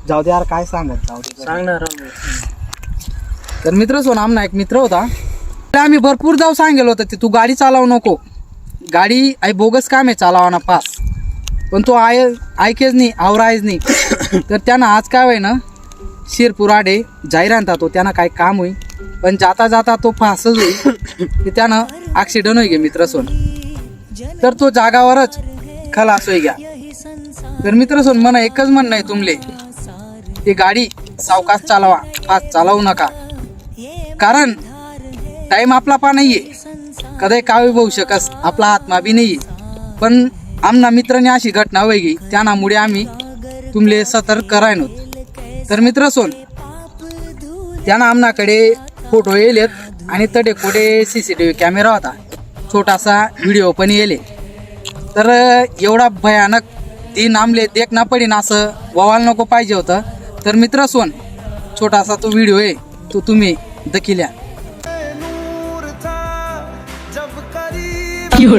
जाऊ दे यार, काय सांगत, जाऊ दे सांगणार. तर मित्र सोन आमना एक मित्र होता, त्याला आम्ही भरपूर जाऊ सांगेल होतं ते तू गाडी चालवू नको, गाडी आई बोगस काम आहे चालवाना पास, पण तो ऐकेच नाही, आवरायच नाही. तर त्यानं आज काय होई ना, शिरपूर आडे जाहिरात तो त्यानं काय काम होई, पण जाता जाता तो फासच होई की त्यानं ॲक्सिडंट होई गे मित्र सोन. तर तो जागावरच खलास होई घ्या. तर मित्र सोन म्हणा एकच म्हणणं आहे तुमले, ती गाडी सावकाश चालवा, फास्ट चालवू नका, कारण टाइम आपला पा नाहीये, कधी काय होऊ शकस, आपला आत्मा बी नाहीये. पण आमना मित्राने अशी घटना वेगळी, त्यामुळे आम्ही तुमले सतर्क करायनो. तर मित्र सोन त्यानं आमनाकडे फोटो येलेत आणि तडे कुठे CCTV कॅमेरा होता, छोटासा व्हिडिओ पण येले. तर एवढा भयानक दिन आमले देखना पडीन असं व्हायला नको पाहिजे होतं. तर मित्र सोन छोटासा तो व्हिडिओ आहे, तो तुम्ही दखिल्या. नूर था जब करीब